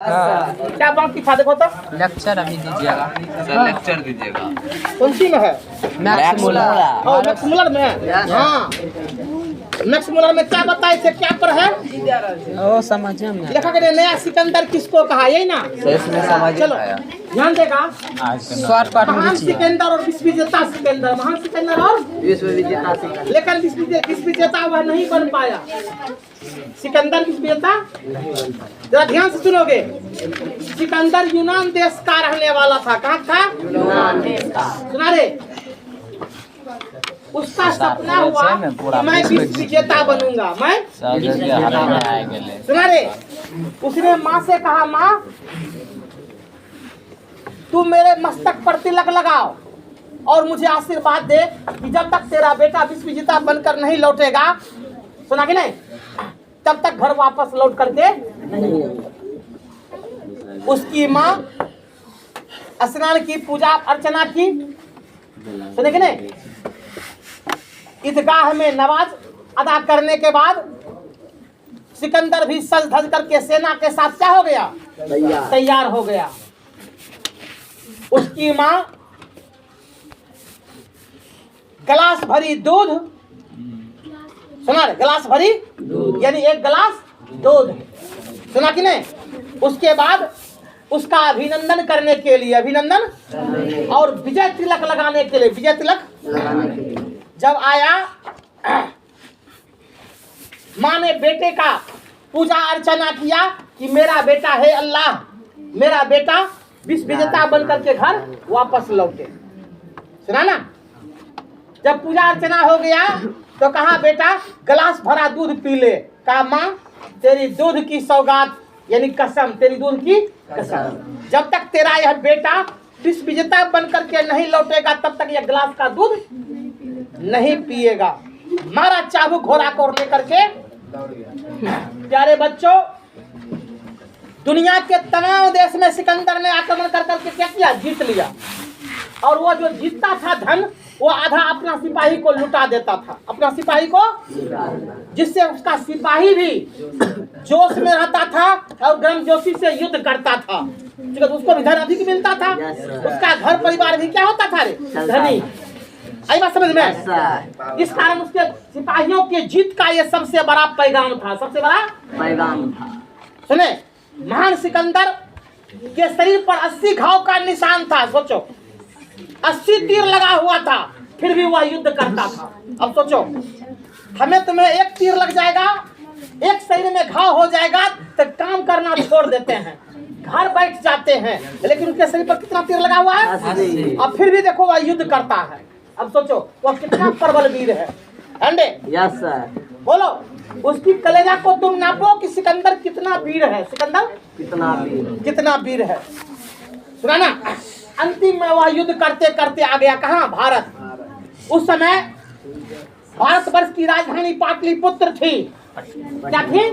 क्या बात की था देखो तो लेक्चर अभी दीजिएगा सर लेक्चर दीजिएगा। कौन सी में है? Max Muller. और मैक्स मूलर में है। हाँ मैक्स मूलर में क्या बताए थे, क्या पर है ओ समझे में लेखक ने नया सिकंदर किसको कहा, यही ना? इसमें समझ चलो ध्यान देगा। शॉर्टकट में महान लिखिए। सिकंदर और विश्व विजेता सिकंदर, महान सिकंदर और विश्व विजेता सिकंदर। लेकिन विश्व विजेता वह नहीं बन पाया। सिकंदर विश्व विजेता जरा ध्यान से सुनोगे। सिकंदर यूनान देश का रहने वाला था। कहाँ था? यूनान देश का। सुना रे, उसका सपना हुआ कि मैं विश्व विजेता बनूंगा। मैं सुना रे, उसने माँ से कहा, माँ तू मेरे मस्तक पर तिलक लगाओ और मुझे आशीर्वाद दे कि जब तक तेरा बेटा विश्व विजेता बनकर नहीं लौटेगा, सुना कि नहीं, तब तक घर वापस लौट करके नहीं। उसकी माँ स्नान की, पूजा अर्चना की, सुने कि नहीं, ईदगाह में नमाज अदा करने के बाद सिकंदर भी सज धज करके सेना के साथ क्या हो गया? तैयार हो गया। उसकी माँ गिलास भरी दूध, सुना रे, गिलास भरी यानी एक गिलास दूध, सुना कि नहीं। उसके बाद उसका अभिनंदन करने के लिए, अभिनंदन और विजय तिलक लगाने के लिए, विजय तिलक जब आया, माँ ने बेटे का पूजा अर्चना किया कि मेरा बेटा है अल्लाह, मेरा बेटा विश्व विजेता बनकर के घर वापस लौटे। सुना ना। जब पूजा अर्चना हो गया तो कहा, बेटा गिलास भरा दूध पी ले। कहा, माँ तेरी दूध की सौगात यानी कसम, तेरी दूध की कसम, जब तक तेरा यह बेटा विश्व विजेता बनकर के नहीं लौटेगा तब तक यह गिलास का दूध नहीं पिएगा। मारा चाबुक घोड़ा को लेकर के। प्यारे बच्चों, दुनिया के तमाम देश में सिकंदर ने आक्रमण कर करके क्या किया? जीत लिया। और वो जो जीतता था धन, वो आधा अपना सिपाही को लुटा देता था, अपना सिपाही को, जिससे उसका सिपाही भी जोश में रहता था और गर्मजोशी से युद्ध करता था, क्योंकि उसको भी धन अधिक मिलता था, उसका घर परिवार भी क्या होता था रे? धनी। आई बात समझ में? इस कारण उसके सिपाहियों की जीत का ये सबसे बड़ा पैगाम था, सबसे बड़ा पैगाम था। सुने, महान सिकंदर के शरीर पर 80 घाव का निशान था। सोचो 80 तीर लगा हुआ था, फिर भी वह युद्ध करता था। अब सोचो, हमें तुम्हें एक तीर लग जाएगा, एक शरीर में घाव हो जाएगा तो काम करना छोड़ देते हैं, घर बैठ जाते हैं, लेकिन उसके शरीर पर कितना तीर लगा हुआ है? अब फिर भी देखो वह युद्ध करता है। अब सोचो वह कितना प्रबल वीर है। अंडे यस सर। बोलो, उसकी कलेजा को तुम नापो कि सिकंदर कितना वीर है। सिकंदर कितना वीर है। सुना ना। अंतिम में वह युद्ध करते करते आ गया कहाँ? भारत। उस समय भारतवर्ष की राजधानी पाटलिपुत्र थी। क्या थी?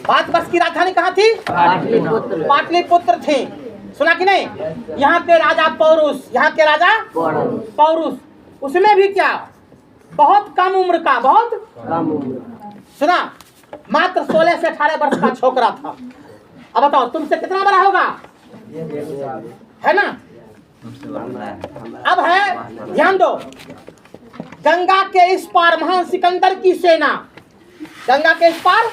भारतवर्ष की राजधानी कहाँ थी? पाटलिपुत्र थी। सुना कि नहीं? यहाँ के राजा पौरुष, यहाँ के राजा पौरुष, उसमें भी क्या बहुत कम उम्र का, बहुत कम उम्र, सुना, मात्र 16 से 18 वर्ष का छोकरा था। अब बताओ तुमसे कितना बड़ा होगा? है ना। अब है, ध्यान दो, गंगा के इस पार महान सिकंदर की सेना, गंगा के इस पार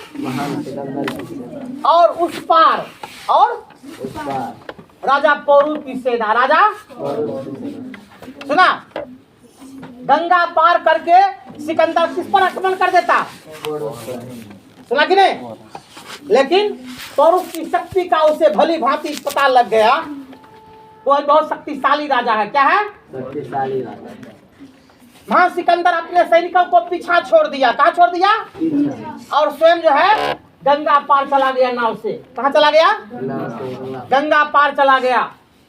और उस पार, और राजा पौरुष की सेना, राजा सुना, गंगा पार करके सिकंदर किस पर आक्रमण कर देता? सुना कि नहीं? लेकिन पौरुष की शक्ति का उसे भली भांति पता लग गया। वो बहुत शक्तिशाली राजा है। क्या है? शक्तिशाली राजा। महान सिकंदर अपने सैनिकों को पीछा छोड़ दिया। कहाँ छोड़ दिया? और स्वयं जो है गंगा पार चला गया नाव से। कहाँ चला गया? गंगा पार चला गया।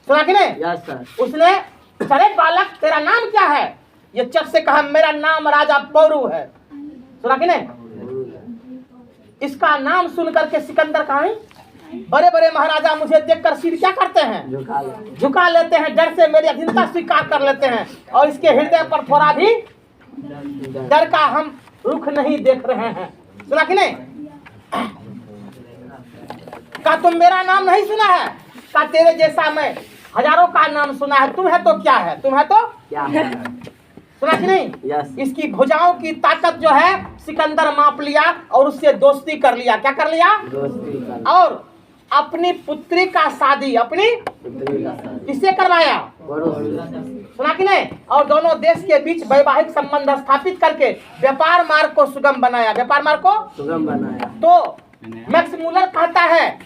सुना कि नहीं? Yes sir. उसने, चले बालक तेरा नाम क्या है? ये चट से कहा, मेरा नाम राजा पौरु है। सुना कि नहीं? इसका नाम सुन करके सिकंदर कहा, बड़े बड़े महाराजा मुझे देखकर सिर क्या करते हैं? झुका लेते हैं, डर से मेरी अधीनता स्वीकार कर लेते हैं, और इसके हृदय पर थोड़ा भी डर का हम रुख नहीं देख रहे हैं। सुना कि नहीं? का तुम मेरा नाम नहीं सुना है? का तेरे जैसा मैं हजारों का नाम सुना है। तुम है तो क्या है? तुम है तो क्या है? सुना कि नहीं? यस। इसकी भुजाओं की ताकत जो है सिकंदर माप लिया और उससे दोस्ती कर लिया। क्या कर लिया? दोस्ती का और अपनी पुत्री का शादी अपनी पुत्री का साथ किससे करवाया? पड़ोसी सुना कि नहीं? और दोनों देश के बीच वैवाहिक संबंध स्थापित करके व्यापार मार्ग को सुगम बनाया। व्यापार मार्ग को सुगम बनाया। तो मैक्स मूलर कहता है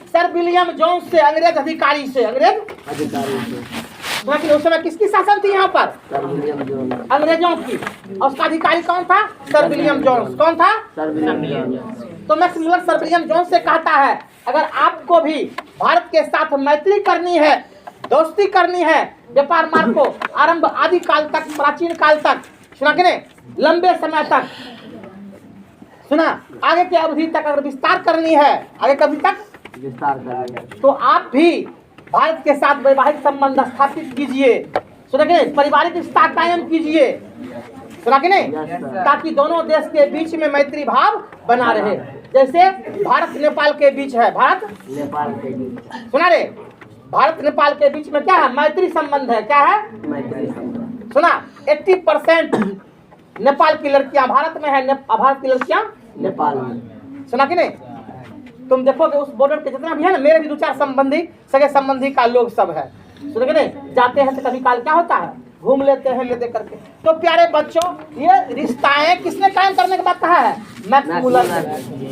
सर विलियम जोन्स से, अंग्रेज अधिकारी से, अंग्रेज अधिकारी से सुना कि नहीं? उस समय किसकी शासन थी यहाँ पर? Sir William Jones. अंग्रेजों की। और उसका अधिकारी कौन था? Sir William Jones. कौन था? Sir William Jones. तो Max Muller Sir William Jones से कहता है अगर आपको भी भारत के साथ मैत्री करनी है, दोस्ती करनी है, व्यापार मार्ग को आरंभ आदि काल तक, प्राचीन काल तक, सुना कि नहीं, लंबे समय तक, सुना, आगे की अवधि तक अगर विस्तार करनी है, आगे कभी तक, विस्तार करेंगे। तो आप भी भारत के साथ वैवाहिक संबंध स्थापित कीजिए। सुना कि नहीं? पारिवारिक रिश्ता कायम कीजिए। सुना कि नहीं? Yes, sir. ताकि दोनों देश के बीच में मैत्री भाव बना रहे। जैसे भारत नेपाल के बीच है, भारत नेपाल के बीच सुना रे, भारत नेपाल के बीच में क्या है? मैत्री संबंध है। क्या है? मैत्री संबंध। सुना, 80% नेपाल की लड़कियां भारत में है, भारत की लड़कियां नेपाल में सुना कि नहीं? तुम देखोगे उस बॉर्डर पे जितना भी है ना, मेरे भी 2-4 संबंधी, सगे संबंधी का लोग सब है। सुना कि नहीं? जाते हैं तो कभी काल क्या होता है, घूम लेते हैं लेते करके। तो प्यारे बच्चों, ये रिश्ताएं किसने कायम करने की बात कहा है? मैक्स मूलर ने।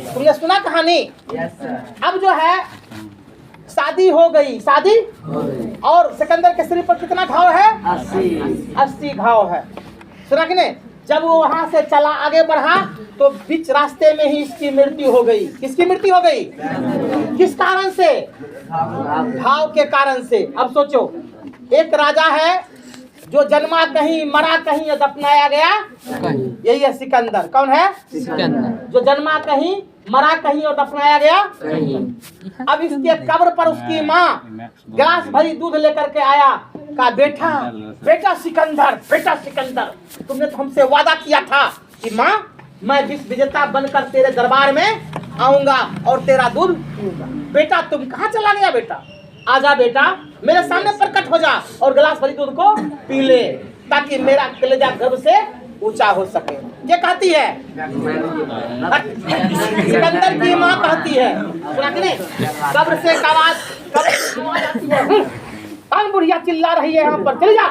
तुमने सुना कहानी? Yes sir. अब जो है शादी हो गई, शादी, और सिकंदर के शरीर पर कितना घाव है? 80 घाव है। सुना कि नहीं? जब वो वहां से चला, आगे बढ़ा, तो बीच रास्ते में ही इसकी मृत्यु हो गई। किसकी मृत्यु हो गई? किस कारण से? घाव के कारण से। अब सोचो, एक राजा है जो जन्मा कहीं, मरा कहीं और दफनाया गया, यही है सिकंदर। कौन है? सिकंदर। जो जन्मा कहीं, मरा कहीं और दफनाया गया कहीं। अब इसके कब्र पर उसकी माँ गिलास भरी दूध लेकर के आया, कहा बेटा, बेटा सिकंदर, बेटा सिकंदर, तुमने तो हमसे वादा किया था कि माँ मैं विश्व विजेता बनकर तेरे दरबार में आऊंगा और तेरा दूध पीऊंगा। बेटा तुम कहाँ चला गया? बेटा आजा, बेटा मेरे सामने प्रकट हो जा और गिलास भरी दूध को पी ले, ताकि मेरा कलेजा गर्भ से ऊंचा हो सके। ये कहती है सिकंदर की माँ कहती है। सुना कि नहीं? कब्र से आवाज आती है, कौन बुढ़िया चिल्ला रही है यहाँ पर? चल जा,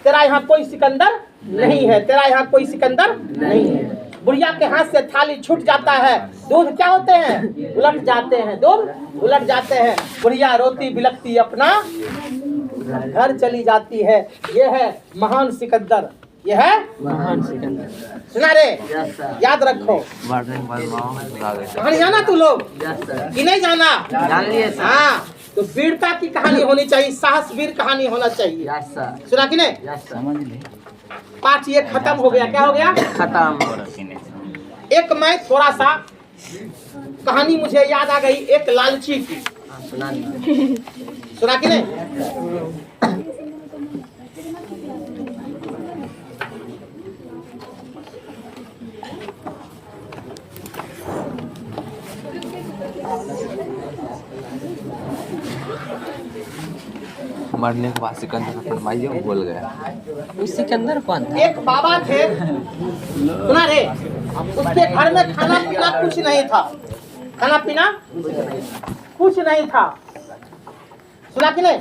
तेरा यहाँ कोई सिकंदर नहीं है, तेरा यहाँ कोई सिकंदर नहीं है। बुढ़िया के हाथ से थाली छूट जाता है, दूध क्या होते हैं? उलट जाते हैं, दूध उलट जाते हैं। बुढ़िया रोती बिलखती अपना घर चली जाती है। ये है महान सिकंदर, ये है महान सिकंदर। सुना रे? Yes sir. याद रखो। कहानी जाना तू लोग यस सर। कि नहीं जाना? जान लिए सर। हाँ, तो वीरता की कहानी होनी चाहिए, साहस वीर कहानी होना चाहिए। Yes sir. सुना कि नहीं? Yes sir. पाठ ये खत्म हो गया। क्या हो गया? खत्म। एक मैं थोड़ा सा कहानी मुझे याद आ गई, एक लालची की। सुना दीजिए। सुना कि नहीं? मरने के बाद सिकंदर अपने भाई को बोल गया। वो सिकंदर कौन था? एक बाबा थे, सुना रे, उसके घर में खाना पीना कुछ नहीं था, खाना पीना कुछ नहीं था। सुना कि नहीं?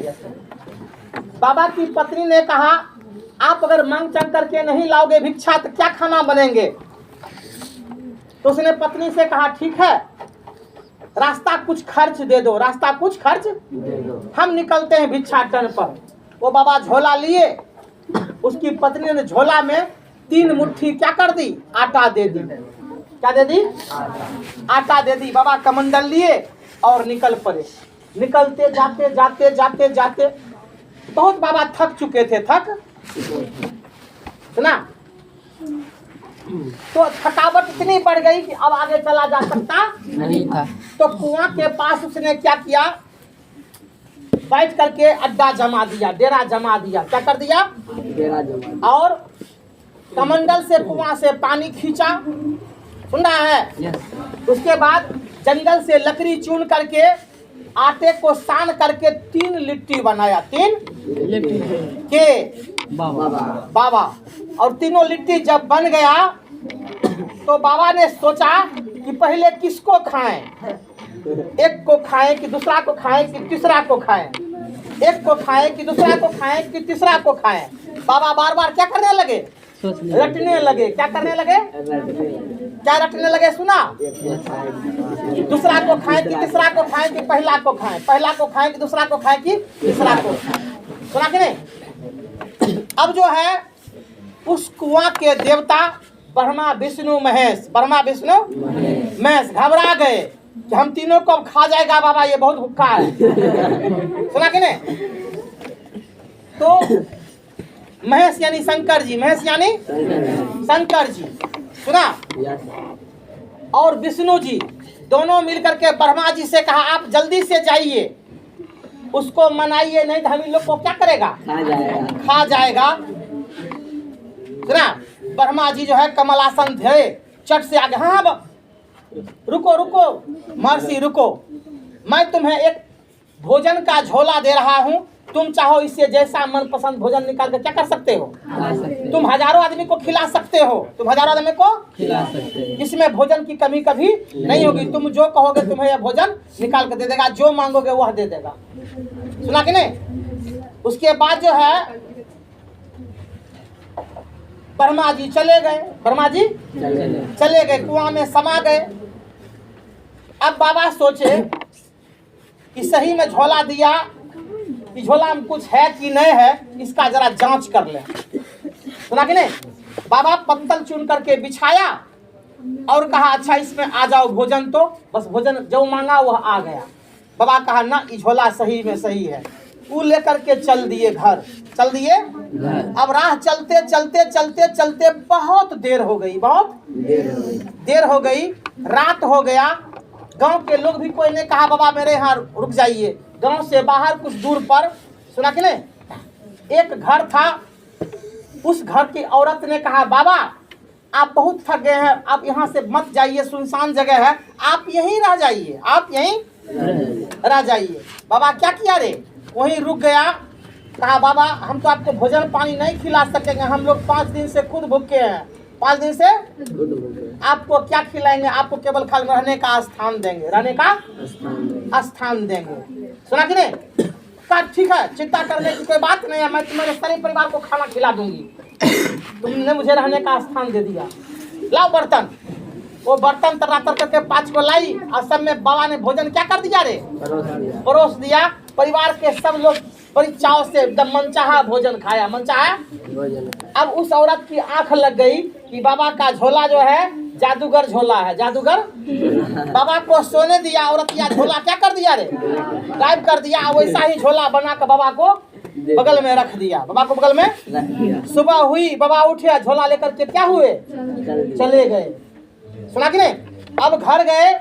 बाबा की पत्नी ने कहा आप अगर मांग चंग करके नहीं लाओगे भिक्षा तो क्या खाना बनेंगे? तो उसने पत्नी से कहा ठीक है, रास्ता कुछ खर्च दे दो, रास्ता कुछ खर्च दे दो। हम निकलते हैं भिक्षाटन पर। वो बाबा झोला लिए, उसकी पत्नी ने झोला में 3 मुट्ठी क्या कर दी? आटा दे दी। क्या दे दी? आटा दे दी। बाबा कमंडल लिए और निकल पड़े। निकलते जाते जाते जाते जाते बहुत बाबा थक चुके थे, थक सुना, तो थकावट इतनी बढ़ गई कि अब आगे चला जा सकता नहीं था। तो कुआं के पास उसने क्या किया? बैठ करके अड्डा जमा दिया, डेरा जमा दिया। क्या कर दिया? डेरा जमा। और कमंडल से कुआं से पानी खींचा, सुन रहा है? यस। उसके बाद जंगल से लकड़ी चुन करके आटे को सान करके 3 लिट्टी बनाया। 3 के बाबा। और तीनों लिट्टी जब बन गया तो बाबा ने सोचा कि पहले किसको खाएं, एक को खाएं कि दूसरा को खाएं कि तीसरा को खाएं, एक को खाएं कि दूसरा को खाएं कि तीसरा को खाएं। बाबा बार बार क्या करने लगे, रटने लगे। क्या करने लगे, क्या रटने लगे, सुना? दूसरा को खाएं कि तीसरा को खाएं कि पहला को खाएं, पहला को खाएं कि दूसरा को खाएं कि तीसरा को खाएं। सुना कि नहीं? अब जो है उस कुआं के देवता ब्रह्मा विष्णु महेश, ब्रह्मा विष्णु महेश घबरा गए कि हम तीनों को अब खा जाएगा बाबा, ये बहुत भूखा है। सुना कि नहीं? तो महेश यानी शंकर जी, महेश यानी शंकर जी, सुना? और विष्णु जी दोनों मिलकर के ब्रह्मा जी से कहा आप जल्दी से जाइए, उसको मनाइए, नहीं तो हम इन लोग को क्या करेगा, खा जाएगा। सुना? ब्रह्मा जी जो है कमलासन थे, चट से आगे, हाँ रुको रुको महर्षि रुको, मैं तुम्हें एक भोजन का झोला दे रहा हूँ, तुम चाहो इससे जैसा मनपसंद भोजन निकाल कर क्या कर सकते हो, तुम हजारों आदमी को खिला सकते हो, तुम हजारों आदमी को खिला सकते हो, इसमें भोजन की कमी कभी नहीं होगी, तुम जो कहोगे तुम्हें यह भोजन निकाल कर दे देगा, जो मांगोगे वह दे देगा। सुना कि नहीं? उसके बाद जो है ब्रह्मा जी चले गए, ब्रह्मा जी चले गए, कुआं में समा गए। अब बाबा सोचे कि सही में झोला दिया कि झोला में कुछ है कि नहीं है, इसका जरा जांच कर ले। सुना कि नहीं? बाबा पत्तल चुन करके बिछाया और कहा अच्छा इसमें आ जाओ भोजन, तो बस भोजन जो मांगा वह आ गया। बाबा कहा ना ये झोला सही में सही है, वो लेकर के चल दिए घर, चल दिए। अब राह चलते चलते चलते चलते बहुत देर हो गई, बहुत देर हो गई, रात हो गया। गांव के लोग भी कोई ने कहा बाबा मेरे यहाँ रुक जाइए। गांव से बाहर कुछ दूर पर, सुना कि नहीं, एक घर था, उस घर की औरत ने कहा बाबा आप बहुत थक गए हैं, आप यहाँ से मत जाइए, सुनसान जगह है, आप यहीं रह जाइए, आप यहीं रह जाइए। बाबा क्या किया रे, वहीं रुक गया। कहा बाबा हम तो आपको भोजन पानी नहीं खिला सकेंगे, हम लोग 5 दिन से खुद भूखे हैं, 5 दिन से आपको क्या खिलाएंगे, आपको केवल खाली रहने का स्थान देंगे, रहने का स्थान देंगे। सुना कि नहीं? कहा ठीक है, चिंता करने की कोई बात नहीं है, मैं तुम्हारे सारे परिवार को खाना खिला दूंगी, तुमने मुझे रहने का स्थान दे दिया। लाओ बर्तन, वो बर्तन तर करके 5 को लाई और सब में बाबा ने भोजन क्या कर दिया रे, परोस दिया। परिवार के सब लोग बड़ी चाव से एकदम मनचाहा भोजन खाया, मनचाहा। अब उस औरत की आंख लग गई कि बाबा का झोला जो है जादूगर झोला है, जादूगर। बाबा को सोने दिया, औरत या झोला क्या कर दिया रे, गायब कर दिया। वैसा ही झोला बना कर बाबा को बगल में रख दिया, बाबा को बगल में। सुबह हुई, बाबा उठे, झोला लेकर के क्या हुए, चले गए। सुना कि नहीं? अब घर गए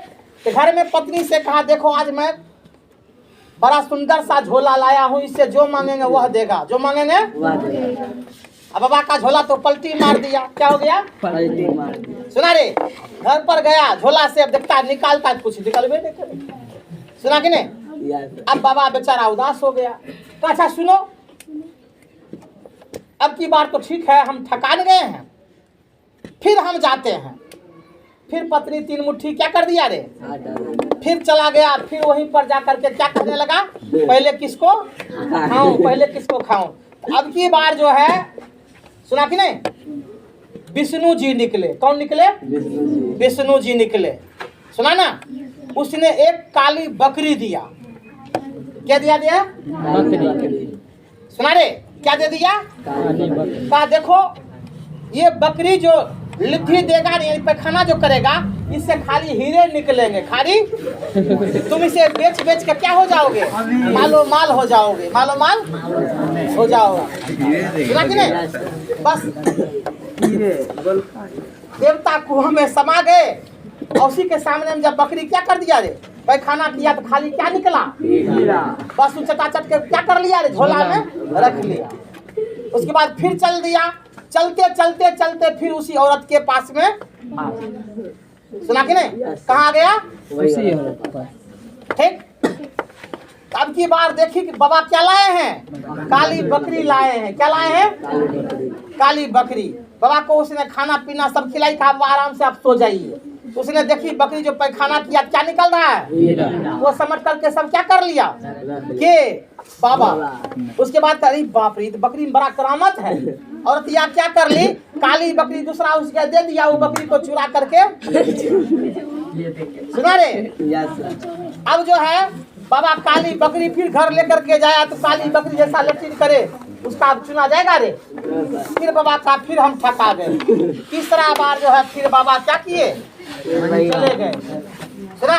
तो घर में पत्नी से कहा देखो आज मैं बड़ा सुंदर सा झोला लाया हूँ, इससे जो मांगेंगे वह देगा, जो मांगेंगे। अब बाबा का झोला तो पलटी मार दिया, क्या हो गया, पलटी मार दिया। सुना रे? घर पर गया, झोला से अब देखता निकालता कुछ निकलवे नहीं करे। सुना कि नहीं? अब बाबा बेचारा उदास हो गया। तो अच्छा सुनो, अब की बार तो ठीक है, हम थकान गए हैं, फिर हम जाते हैं। फिर पत्नी 3 मुट्ठी क्या कर दिया रे, फिर चला गया, फिर वहीं पर जा करके क्या करने लगा, पहले किसको खाऊं, पहले किसको खाऊं। अब की बार जो है, सुना कि नहीं, विष्णु जी निकले। कौन निकले, विष्णु जी निकले। सुना ना? उसने एक काली बकरी दिया। क्या दिया, दिया बकरी। सुना रे? क्या दे दिया, कहा देखो ये बकरी जो लिद्धि देगा, पैखाना जो करेगा, इससे खाली हीरे निकलेंगे, खाली तुम इसे बेच बेच के क्या हो जाओगे, मालो माल हो जाओगे, मालो माल हो जाओगे। सुना कि नहीं? बस देवता कुआं में समा गए और उसी के सामने में जब बकरी क्या कर दिया रे, पैखाना किया तो खाली क्या निकला, बस चटाचट के क्या कर लिया रे, झोला में रख लिया। उसके बाद फिर चल दिया, चलते चलते चलते फिर उसी औरत के पास में सुना कि नहीं? कहाँ आ गया? उसी पर। ठीक। अब की बार देखी कि बाबा क्या लाए हैं? काली बकरी लाए हैं। क्या लाए हैं? काली बकरी। बाबा को उसने खाना पीना सब खिलाई, कहा अब आराम से आप सो जाइए। उसने देखी बकरी जो पैखाना किया, क्या निकल रहा है? वो समझ करके सब क्या कर लिया के बाबा। उसके बाद अरे बाप रे, तो बकरी में बड़ा करामत है। और या क्या कर ली, काली बकरी दूसरा उसके दे दिया, वो बकरी को चुरा करके। सुना रे? अब जो है बाबा काली बकरी फिर घर लेकर के जाया, तो काली बकरी जैसा लैट्रिन करे उसका अब चुना जाएगा रे। फिर बाबा का फिर हम थका गए। तीसरा बार जो है फिर बाबा क्या किए, चले गए। सुना?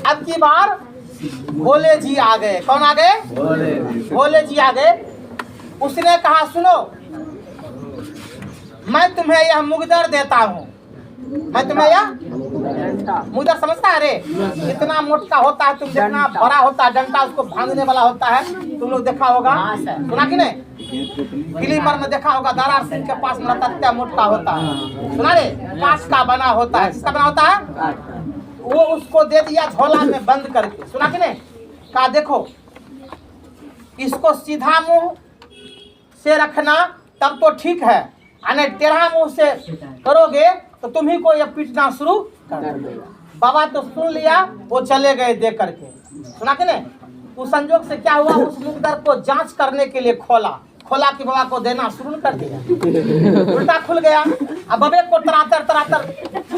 अब की बार भोले जी आ गए। कौन आ गए? भोले जी आ गए। उसने कहा सुनो, मैं तुम्हें यह मुगदर देता हूँ। मैं तुम्हें यह मुगदर समझता है रे? इतना मोटा होता है, तुम जितना बड़ा होता है डंडा उसको भांगने वाला होता है। तुम लोग देखा होगा, सुना कि नहीं? फिल्म में देखा होगा, दारा सिंह के पास में रहता है, मोटा होता है। सुना रे? कांच का बना होता है। किसका बना होता है? वो उसको दे दिया झोला में बंद करके। सुना कि नहीं? कहा देखो, इसको सीधा मुंह से रखना तब तो ठीक है, अने टेढ़ा मुंह से करोगे तो तुम ही को ये पीटना शुरू कर देगा। बाबा तो सुन लिया, वो चले गए दे करके। सुना कि नहीं? उस संजोग से क्या हुआ, उस मुकदर को जांच करने के लिए खोला कि बाबा को देना शुरू कर दिया। उल्टा खुल गया। अब बबे को तरातर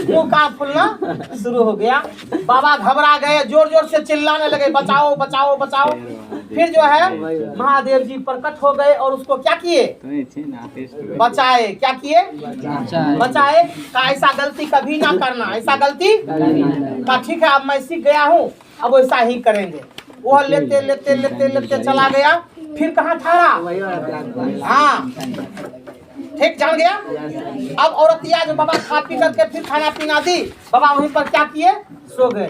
मुंह कान फूलना शुरू हो गया। बाबा घबरा गए, जोर जोर से चिल्लाने लगे, बचाओ बचाओ बचाओ। फिर जो है महादेव जी प्रकट हो गए और उसको क्या किए, बचाए। क्या किए? बचाए। का ऐसा गलती कभी ना करना, ऐसा गलती का ठीक है, अब मैं सीख गया हूँ, अब वैसा ही करेंगे। वो लेते लेते लेते लेते चला गया। फिर कहाँ ठहरा? हाँ ठीक, जान गया। अब औरतिया जो बाबा खा पी करके फिर खाना पीना दी, बाबा वहीं पर क्या किए, सो गए।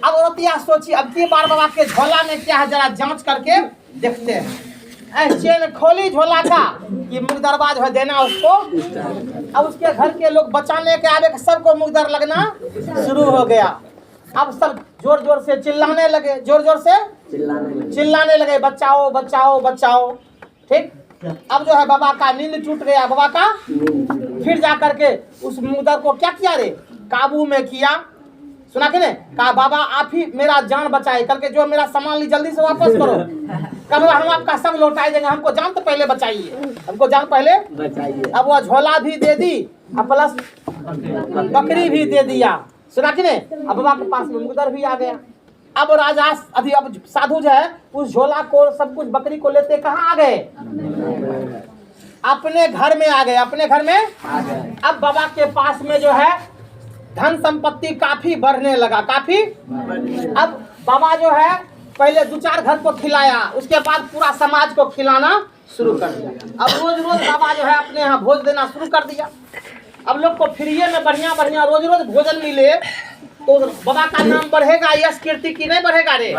अब औरतिया सोची अब की बार बाबा के झोला में क्या है, जरा जांच करके देखते हैं। चेन खोली झोला का कि मुकदरबा जो है देना उसको। अब उसके घर के लोग बचाने के आगे सबको मुकदर लगना शुरू हो गया। अब सब जोर जोर से चिल्लाने लगे, जोर जोर से चिल्लाने लगे, बचाओ बचाओ बचाओ। ठीक। अब जो है बाबा का नींद टूट गया। बाबा का फिर जा करके उस मुकदर को क्या किया रे, काबू में किया। सुना कि नहीं? कहा बाबा आप ही मेरा जान बचाए, करके जो मेरा सामान ली जल्दी से वापस करो। कब हम आपका सब लौटाई देंगे, हमको जान तो पहले बचाइए, हमको जान पहले बचाइए। अब वो झोला भी दे दी और प्लस बकरी भी दे दिया। सुना कि नहीं? अब बाबा के पास में मुकदर भी आ गया। अब राजा अब साधु जो है उस झोला को सब कुछ बकरी को लेते कहाँ आ गए, अपने घर में आ गए। अपने घर में अब बाबा के पास में जो है धन संपत्ति काफी बढ़ने लगा, काफी। अब बाबा जो है पहले 2-4 घर को खिलाया, उसके बाद पूरा समाज को खिलाना शुरू कर दिया। अब रोज रोज बाबा जो है अपने यहाँ भोज देना शुरू कर दिया। अब लोग को फ्रीए में बढ़िया बढ़िया रोज रोज भोजन मिले तो बाबा का नाम बढ़ेगा, यश कीर्ति की नहीं बढ़ेगा रे?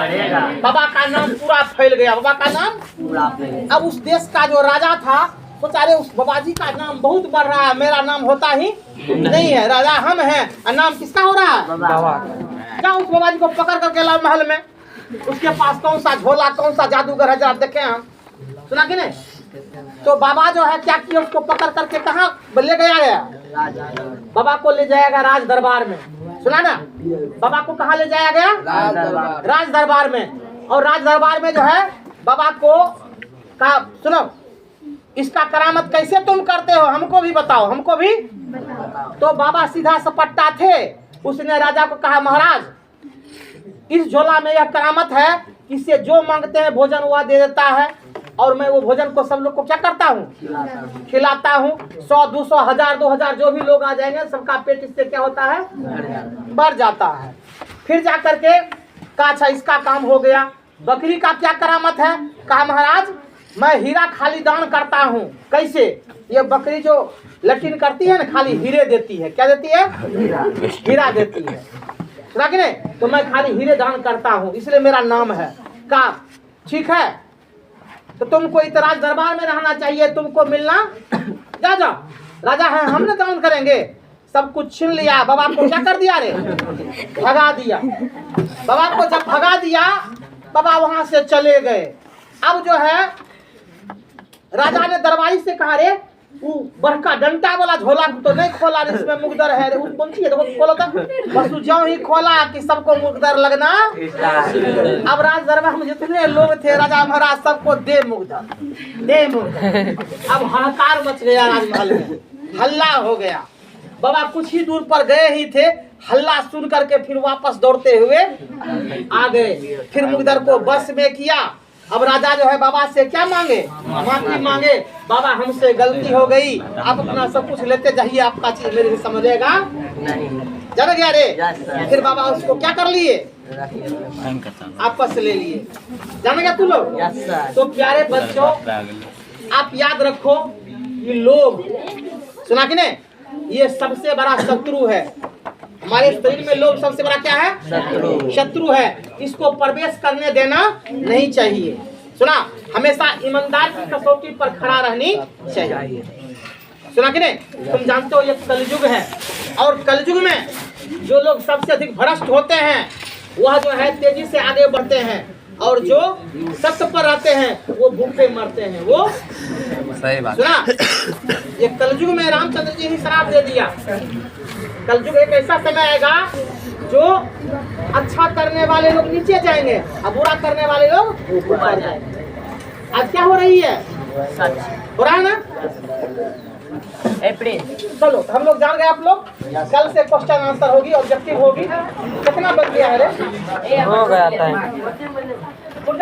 बाबा का नाम पूरा फैल गया, बाबा का नाम पूरा। अब उस देश का जो राजा था सोचा रे उस बाबा जी का नाम बहुत बढ़ रहा है, मेरा नाम होता ही नहीं है, राजा हम हैं और नाम किसका हो रहा है, बाबा। क्या उस बाबा जी को पकड़ करके लाओ महल में, उसके पास कौन सा झोला कौन सा जादूगर है जरा देखें हम। सुना कि नहीं? तो बाबा जो है क्या किया, उसको पकड़ करके कहाँ ले गया, बाबा को ले जाएगा राज दरबार में। सुना ना? बाबा को कहाँ ले जाया गया, राज दरबार में। और राज दरबार में जो है बाबा को कहा सुनो इसका करामत कैसे तुम करते हो, हमको भी बताओ, हमको भी। तो बाबा सीधा सपट्टा थे, उसने राजा को कहा महाराज इस झोला में यह करामत है, इससे जो मांगते हैं भोजन वह दे देता है और मैं वो भोजन को सब लोग को क्या करता हूँ, खिलाता हूँ। 100, 200, 1000, 2000 जो भी लोग आ जाएंगे सबका पेट इससे क्या होता है, बढ़ जाता है। फिर जा करके कहा अच्छा इसका काम हो गया। बकरी का क्या करामत है, कहा महाराज मैं हीरा खाली दान करता हूँ। कैसे? ये बकरी जो लैट्रिन करती है ना खाली हीरे देती है। क्या देती है? हीरा देती है। सुना कि नहीं? तो मैं खाली हीरे दान करता हूँ इसलिए मेरा नाम है। कहा ठीक है तो तुमको इतराज दरबार में रहना चाहिए, तुमको मिलना जा जाओ। राजा है हम ना दान करेंगे, सब कुछ छीन लिया, बाबा को क्या कर दिया रे? भगा दिया। बाबा को जब भगा दिया, बाबा वहां से चले गए। अब जो है राजा ने दरबारी से कहा, रे वो बड़का डंटा वाला झोला तो नहीं खोला, इसमें मुकदर है रे, वो कौन सी है देखो खोलो तो। बस ज्यों ही खोला कि सबको मुकदर लगना। अब राज दरबार में जितने लोग थे राजा महाराज सबको दे मुकदर, दे मुकदर। अब हाहाकार मच गया राजमहल में, हल्ला हो गया। बाबा कुछ ही दूर पर गए ही थे, हल्ला सुन करके फिर वापस दौड़ते हुए आ गए। फिर मुकदर को बस में किया। अब राजा जो है बाबा से क्या मांगे? माफी मांगे, बाबा हमसे गलती हो गई, आप अपना सब कुछ लेते जाइए, आपका चीज मेरे से समझेगा जान गया रे। फिर बाबा उसको क्या कर लिए? आपस ले लिए। जान गया तू लोग? तो प्यारे बच्चों, आप याद रखो, ये लोग सुना कि नहीं, ये सबसे बड़ा शत्रु है हमारे शरीर में। लोग सबसे बड़ा क्या है? शत्रु है। इसको प्रवेश करने देना नहीं चाहिए। सुना, हमेशा ईमानदार की कसौटी पर खड़ा रहनी चाहिए। सुना कि नहीं? तुम जानते हो ये कलयुग है, और कलयुग में जो लोग सबसे अधिक भ्रष्ट होते हैं वह जो है तेजी से आगे बढ़ते हैं, और जो सत्य पर रहते हैं वो भूखे मरते हैं। वो सही बात। सुना, ये कलयुग में रामचंद्र जी ही शराप दे दिया। कलयुग एक ऐसा समय आएगा जो अच्छा करने वाले लोग नीचे जाएंगे और बुरा करने वाले लोग ऊपर जाएंगे। आज क्या हो रही है? हो रहा है ना? चलो तो हम लोग जान गए। आप लोग कल से क्वेश्चन आंसर होगी, ऑब्जेक्टिव होगी। कितना बच गया है रे? हो गया टाइम। छोड़